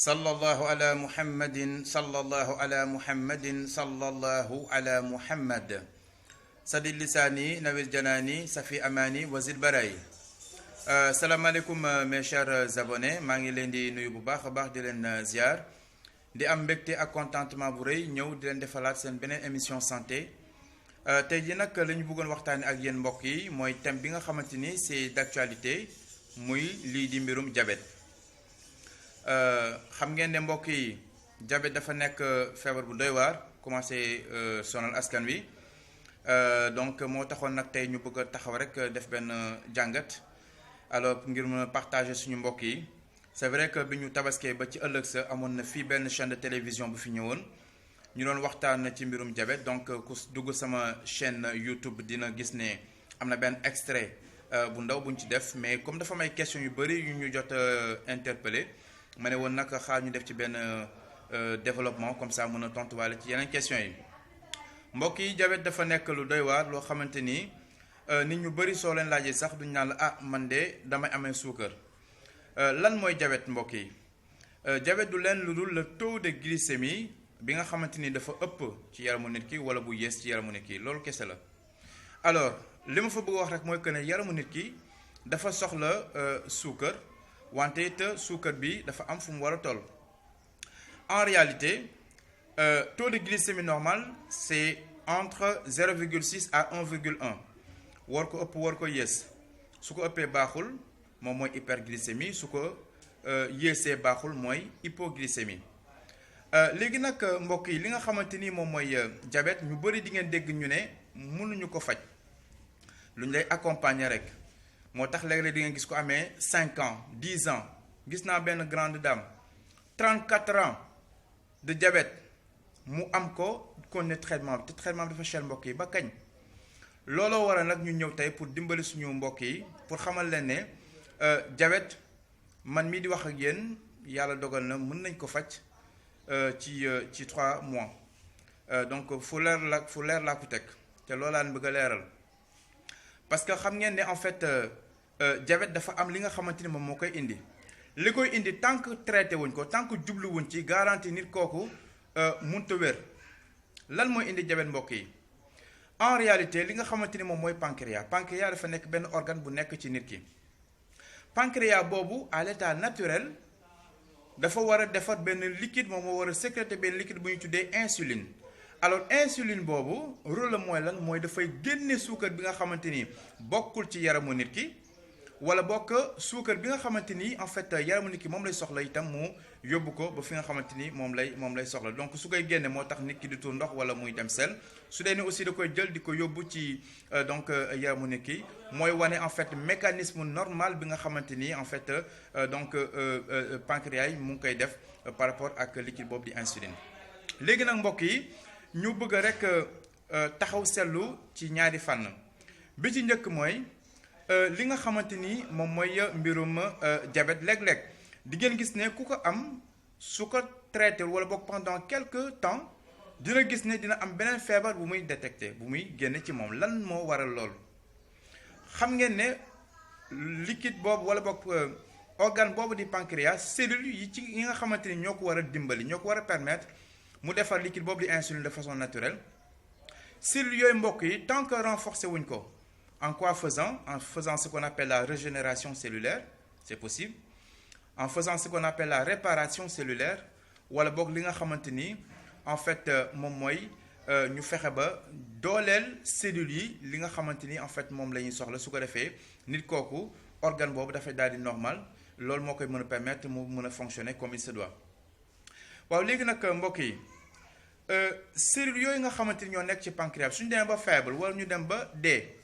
صلى الله على محمد صلى الله على محمد صلى الله على محمد سد لساني نوير جناني سفي أماني وزير براي السلام عليكم mes chers abonnés maa ngi leen di nuyu bu baax a baax di leen ziar di am mbégte ak contentement bu rëy ñëw di leen defalaat seen beneen émission santé tey ji nag la ñu bëggoon waxtaane ak yéen mbokk yi mooy thème bi nga xamante ni c'est d'actualité muy lii di mbirum diabète xam ngeen ne mbokk yi diabète dafa nekk feebar bu doy waar commencé sonal askan wi donc moo taxoon nag tey ñu bëgg a taxaw rek def benn jàngat alors ngir mën a partager suñu mbokk yi c'est vrai que bi ñu tabaskee ba ci ëllëg sa amoon na fii benn chaîne de télévision bu fi ñëwoon ñu doon waxtaan ci mbirum diabète donc ku dugg sama chaîne YouTube dina gis ne am na benn extrait bu ndaw buñ ci def mais comme dafa may question yu bëri yu ñu jot interpellé ma ne woon nag xaar ñu def ci benn développement comme ça mën a tontuwaale ci yeneen questions yi mbokk yi diabète dafa nekk lu doy waar loo xamante ni nit ñu bëri soo leen laajee sax duñ naan la ah man de damay amee suukar lan mooy diabète mbokk yi diabète du leen lu dul le taux de glycémie bi nga xamante ni dafa ëpp ci yaramu nit ki wala bu yées ci yaramu nit ki loolu kese la alors li ma fa bëgg wax rek mooy que ne yaramu nit ki dafa soxla suukar wante it suukar bi dafa am fu mu war a toll en réalité taux de glycémie normal c'est entre 0,6 à 1,1 war ko ëpp war ko yées su ko ëppee baaxul moom mooy hyperglycémie su ko yéesee baaxul mooy hypoglycémie léegi nag mbokk yi li nga xamante ni moom mooy diabète ñu bëri di ngeen dégg ñu ne mënuñu ko faj lu ñu lay accompagner rek moo tax léeg-léeg di ngeen gis ko amee 5 ans 10 ans gis naa benn grande dame 34 ans de diabète mu am ko kon ne traitement bi te traitement bi dafa cher mbokk yi ba kañ looloo waral nag ñu ñëw tey pour dimbali suñu mbokk yi pour xamal leen ne diabète man mii di wax ak yéen yàlla dogal na mën nañ ko faj ci 3 mois donc fu leer laa ko teg te loolu laa bëgg a leeral parce que xam ngeen ne en fait diabète dafa am li nga xamante ni moom moo koy indi li koy indi tant que traité wuñ ko tant que jubluwuñ ci garantie nit kooku mënut a wér lan mooy indi diabète mbokk yi en réalité li nga xamante ni moom mooy pancréas dafa nekk benn organe bu nekk ci nit ki pancréas boobu à l'état naturel dafa war a defar benn liquide moom moo war a sécréter benn liquide bu ñu tuddee insuline alors insuline boobu rôle la mooy lan mooy dafay génne suukar bi nga xamante ni bokkul ci yaramu nit ki wala bokk suukar bi nga xamante ni en fait yaramu nit ki moom lay soxla itam mu yóbbu ko ba fi nga xamante ni moom lay soxla donc su koy génne moo tax nit ki di tuur ndox wala muy dem sel su dee ni aussi da koy jël di ko yóbbu ci donc yaramu nit ki mooy wane en fait mécanisme normal bi nga xamante ni en fait donc pancréas yi mu ngi koy def par rapport ak liquide boobu di insuline. léegi nag mbokk yi ñu bëgg rek taxaw seetlu ci ñaari fànn bi ci njëkk mooy li nga xamante ni moom mooy mbirum diabète léeg-léeg di ngeen gis ne ku ko am su ko traité wala boog pendant quelque temps dina gis ne dina am beneen feebar bu muy détecté bu muy génne ci moom lan moo waral loolu xam ngeen ne liquide boobu wala boog organe boobu di pancréas cellules yi nga xamante ni ñoo ko war a dimbali ñoo ko war a permettre mu defar liquide boobu di insuline de façon naturelle cellules yooyu mbokk yi tant que renforcé wuñ ko en faisant ce qu'on appelle la régénération cellulaire c'est possible en faisant ce qu'on appelle la réparation cellulaire wala boog li nga xamante ni en fait moom mooy ñu fexe ba dooleel cellules yi li nga xamante ni en fait moom la ñuy soxla su ko defee nit kooku organe boobu dafay daal di normal loolu moo koy mën a permettre mu mën a fonctionner comme il se doit waaw léegi nag mbokk yi cellules yooyu nga xamante ni ñoo nekk ci pancréas suñu demee ba faible wala ñu dem ba dee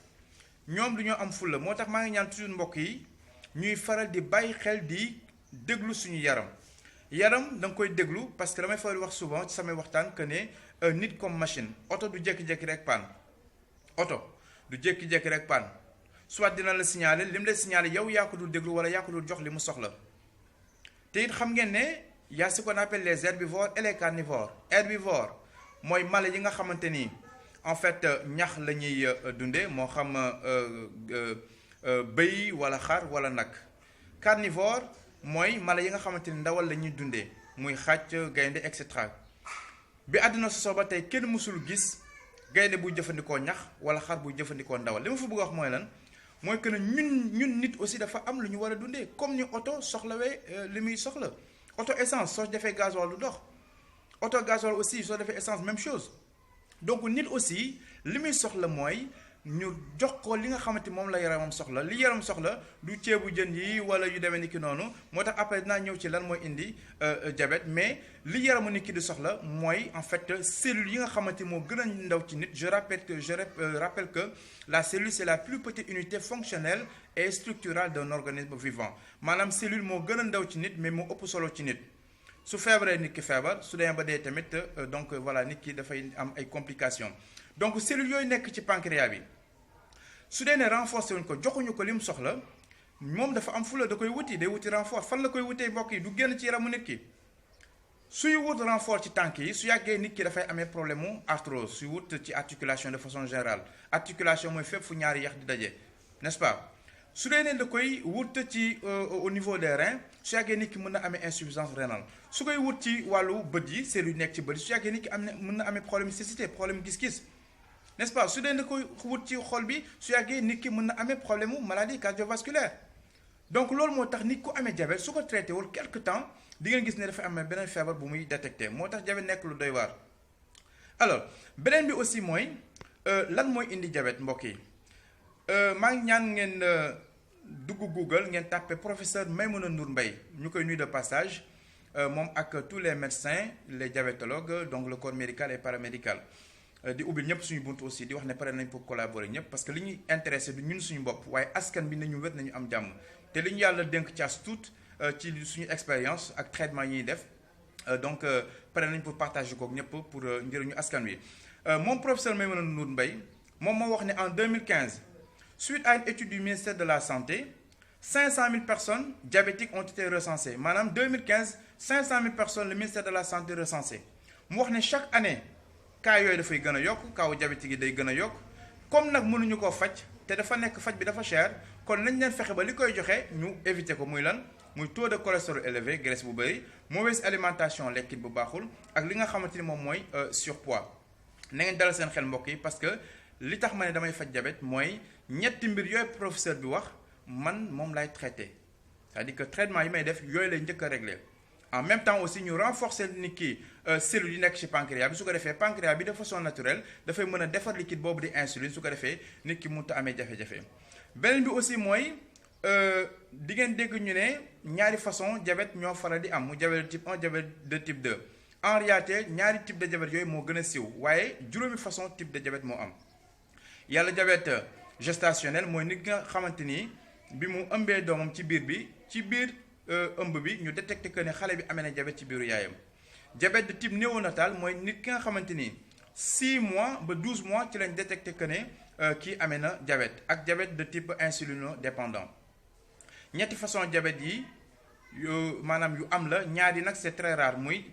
ñoom du ñoo am fulla moo tax maa ngi ñaan toujours mbokk yi ñuy faral di bàyyi xel di déglu suñu yaram da nga koy déglu parce que damay faral di wax souvent ci samay waxtaan que ne nit comme machine oto du jékki-jékki rek panne soit dina la signaler li mu lay signaler yow yaa ko dul déglu wala yaa ko dul jox li mu soxla te it xam ngeen ne y a ce qu'on appelle les herbivores et les carnivores herbivores mooy mala yi nga xamante ni en fait ñax la ñuy dundee moo xam bëy wala xar wala nag carnivore mooy mala yi nga xamante ni ndawal la ñuy dundee muy xàcc gaynde et cetera bi àdduna sosoo ba tey kenn mësul gis gaynde buy jëfandikoo ñax wala xar buy jëfandikoo ndawal li ma fa bëgg a wax mooy lan mooy que ne ñun nit aussi dafa am lu ñu war a dundee comme ni oto soxlawee li muy soxla oto essence soo defee gasoil du dox oto gasoil aussi soo defee essence même chose donc nit aussi li muy soxla mooy ñu jox ko li nga xamante moom la yaramam soxla li yaram soxla du ceebu jën yi wala yu demee ni ki noonu moo tax après dinaa ñëw ci lan mooy indi diabète mais li yaramu nit ki di soxla mooy en fait cellules yi nga xamante moo gën a ndaw ci nit je rappelle que la cellule c'est la plus petite unité fonctionnelle et structurale d'un organisme vivant maanaam cellule moo gën a ndaw ci nit mais moo ëpp solo ci nit su feebaree nit ki feebar su demee ba dee tamit donc voilà nit ki dafay am ay complications donc cellules yooyu nekk ci pancréas bi su dee ne renforcé wuñ ko joxuñu ko li mu soxla moom dafa am fula da koy wuti day wuti renfort fan la koy wutee mbokk yi du génn ci yaramu nit ki suy wut renfort ci tànk yi su yàggee nit ki dafay amee problème mu arthrose suy wut ci articulation de façon générale articulation mooy fépp fu ñaari yax di daje n'est-ce pas su dee ne da koy wut ci au niveau des reins su yàggee nit ki mën na amee insuffisance rénale su koy wut ci wàllu bët yi cellules nekk ci bët yi su yàggee nit ki mën na amee problème cécité problème gis-gis n'est-ce pas su dee da koy wut ci xol bi su yàggee nit ki mën na amee problème mu maladie cardiovasculaire donc loolu moo tax nit ku amee diabète su ko traité wul quelque temps di ngeen gis ne dafay amee beneen feebar bu muy détecté moo tax diabète nekk lu doy waar. alors beneen bi aussi mooy lan mooy indi diabète mbokk yi maa ngi ñaan ngeen dugg Google ngeen tàppe professeur Maïmouna Ndour Mbaye ñu koy nuyu de passage moom ak tous les médecins les diabétologues donc le corps médical et paramédical. di ubbil ñëpp suñu buntu aussi di wax ne pare nañ pour collaborer ñëpp parce que li ñuy intéressé du ñun suñu bopp waaye askan bi nañu wét nañu am jàmm te li ñu yàlla dénk ci as tuut ci suñu expérience ak traitement yi ñuy def donc pare nañ pour partager kook ñëpp pour njëriñu askan wi. moom professeur Maïmouna Ndour Mbaye moom moo wax ne en 2015 suite à une étude du ministère de la santé 500 000 personnes diabétiques ont été recensées maanaam 2015 500 000 personnes le ministère de la santé recensé mu wax ne chaque année. cas yooyu dafay gën a yokk kaw diabétique yi day gën a yokk comme nag mënuñu koo faj te dafa nekk faj bi dafa cher kon nañ leen fexe ba li koy joxe ñu éviter ko muy lan muy taux de cholestérol élevé graisse bu bëri mauvaise alimentation lekkit bu baaxul ak li nga xamante ni moom mooy surpoids na ngeen dalal seen xel mbokk yi parce que li tax ma ne damay faj diabète mooy ñetti mbir yooyu professeur bi wax man moom lay traité c'est-à-dire que traitement yi may def yooyu lay njëkk a réglé en même temps aussi ñu renforcer nit ki cellules yi nekk ci pancréas bi su ko defee pancréas bi de façon naturelle dafay mën a defar liquide boobu di insuline su ko defee nit ki mënut a amee jafe-jafe beneen bi aussi mooy di ngeen dégg ñu ne ñaari façon diabète ñoo faral di am mu diabète de type 1 diabète de type 2 en réalité ñaari type de diabète yooyu moo gën a siiw waaye juróomi façon type de diabète moo am yàlla diabète gestationnel mooy nit ki nga xamante ni bi mu ëmbee doomam ci biir ëmb bi ñu détecté que ne xale bi amee na diabète ci biiru yaayam diabète de type néonatal mooy nit ki nga xamante ni 6 mois ba 12 mois ci lañ détecté que ne kii amee na diabète ak diabète de type insulinodépendant ñetti façon diabète yi maanaam yu am la ñaar yi nag c'est très rare muy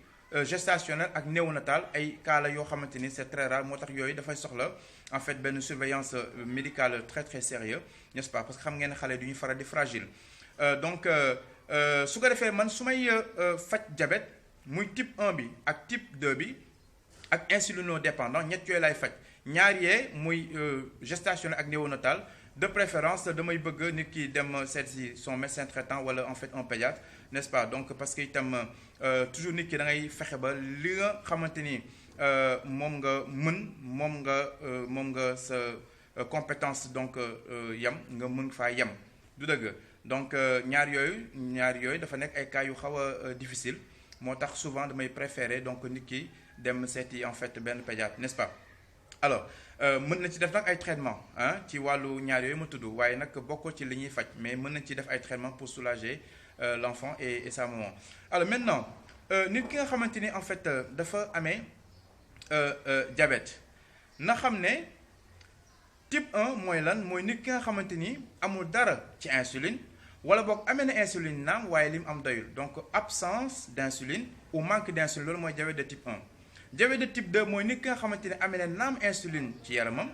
gestationnel ak néonatal ay cas la yoo xamante ni c'est très rare moo tax yooyu dafay soxla en fait benn surveillance médicale très très sérieux n'est-ce pas parce que xam ngeen ne xale du ñu faral di fragile donc su ko defee man su may faj diabète muy type 1 bi ak type 2 bi ak insulinodépendant ñett yooyu lay faj ñaar yee muy gestationnel ak néonatal de préférence damay bëgg nit ki dem seet si son médecin traitant wala en fait un pédiatre n'est-ce pas donc parce que itam toujours nit ki da ngay fexe ba li nga xamante ni moom nga mën moom nga sa compétence donc yem nga mën faa yem du dëgg donc ñaar yooyu dafa nekk ay cas yu xaw a difficile moo tax souvent damay préférer donc nit ki dem seeti en fait benn pédiatre n'est-ce pas alors mën na ci def nag ay traitement ci wàllu ñaar yooyu ma tudd waaye nag bokkoo ci li ñuy faj mais mën nañ ci def ay traitement pour soulager l'enfant et sa maman alors maintenant nit ki nga xamante ni en fait dafa amee diabète na xam ne type 1 mooy lan mooy nit ki nga xamante ni amul dara ci insuline wala boog amee na insuline naam waaye li mu am doyul donc absence d'insuline ou manque d'insuline loolu mooy diabète de type 1 diabète de type 2 mooy nit ki nga xamante ne amee na naam insuline ci yaramam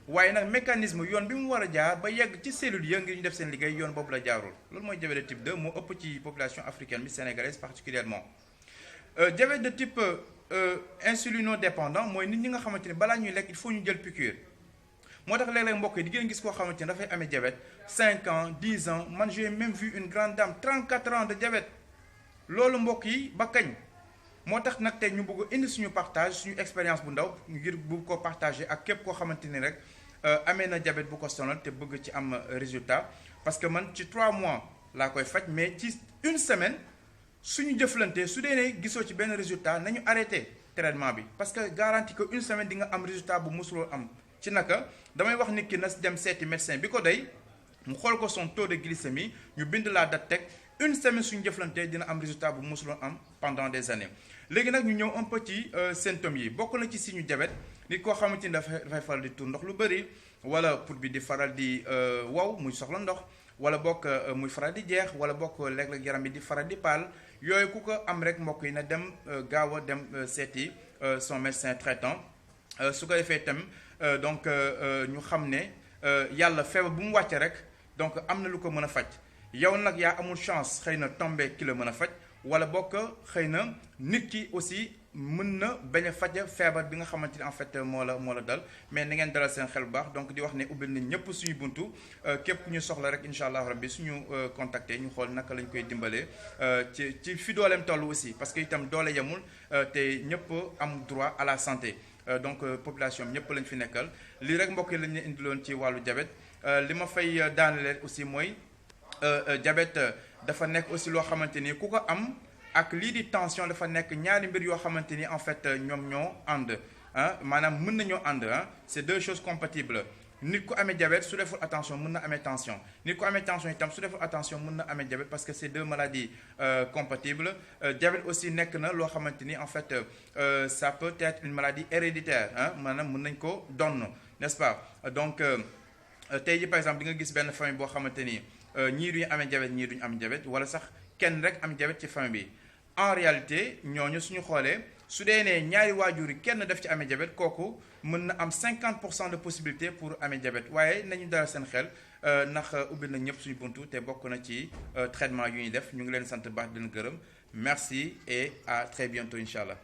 waaye nag mécanisme yoon bi mu war a jaar ba yegg ci cellules ya ngir ñu def seen liggéey yoon boobu la jaarul loolu mooy diabète de type 2 moo ëpp ci population africaine bi sénégalaise particulièrement diabète de type insulinodépendant mooy nit ñi nga xamante ni balaa ñuy lekk il faut ñu jël piqûre. moo tax léeg-léeg mbokk yi di ngeen gis koo xamante ni dafay amee diabète 5 ans 10 ans man j'ai même vu une grande dame 34 ans de diabète loolu mbokk yi ba kañ. moo tax nag tey ñu bëgg indi suñu partage suñu expérience bu ndaw ngir bu ko partager ak képp koo xamante ni rek amee na diabète bu ko sonal te bëgg ci am résultat parce que man ci 3 mois laa koy faj mais ci une semaine suñu jëflante su dee ne gisoo ci benn résultat nañu arrêté traitement bi parce que garantie que une semaine di nga am résultat bu musuloo am ci naka damay wax nit ki na dem seeti médecin bi ko doy mu xool ko son taux de glycémie ñu bind la date teg une semaine suñu jëflante dina am résultat bu musuloo am pendant des années. léegi nag ñu ñëw un peu ci symptômes yi bokk na ci suñu diabète nit koo xamante ni dafay faral di tuur ndox lu bëri wala pour bi di faral di wow muy soxla ndox wala bokk muy faral di jeex wala bokk léeg-léeg yaram bi di faral di paal yooyu ku ko am rek mbokk yi na dem gaaw a dem seeti son médecin traitant su ko defee itam donc ñu xam ne yàlla feebar bu mu wàcce rek donc am na lu ko mën a faj yow nag yaa amul chance xëy na tombé ki la mën a faj wala bokk xëy na nit ki aussi mën na bañ a faj feebar bi nga xamante ni en fait moo la dal mais na ngeen dalal seen xel bu baax donc di wax ne ubbil nañ ñëpp suñu buntu képp ku ñu soxla rek incha allah rabbi suñu contacter ñu xool naka lañ koy dimbalee ci fi dooleem toll aussi parce que itam doole yemul te ñëpp am droit à la santé donc population ñëpp lañ fi nekkal lii rek mbokk yi lañ leen indiloon ci wàllu diabète li ma fay daaneel aussi mooy diabète dafa nekk aussi loo xamante ni ku ko am ak lii di tension dafa nekk ñaari mbir yoo xamante ni en fait ñoom ñoo ànd maanaam mën nañoo ànd c'est deux choses compatibles nit ku amee diabète su deful attention mën na amee tension nit ku amee tension itam su deful attention mën na amee diabète parce que c'est deux maladies compatibles diabète aussi nekk na loo xamante ni en fait ça peut être une maladie héréditaire maanaam mën nañ ko donn n'est-ce pas donc tey ji par exemple di nga gis benn famille boo xamante ni ñii duñu amee diabète ñii duñu am diabète wala sax kenn rek am diabète ci famille bi en réalité ñooñu suñu xoolee su dee ne ñaari waajur yi kenn def ci amee diabète kooku mën na am 50% de possibilité pour amee diabète waaye nañu dalal seen xel ndax ubbil na ñëpp suñu buntu te bokk na ci traitement yu ñuy def ñu ngi leen sant baax di leen gërëm merci et à très bientôt incha allah.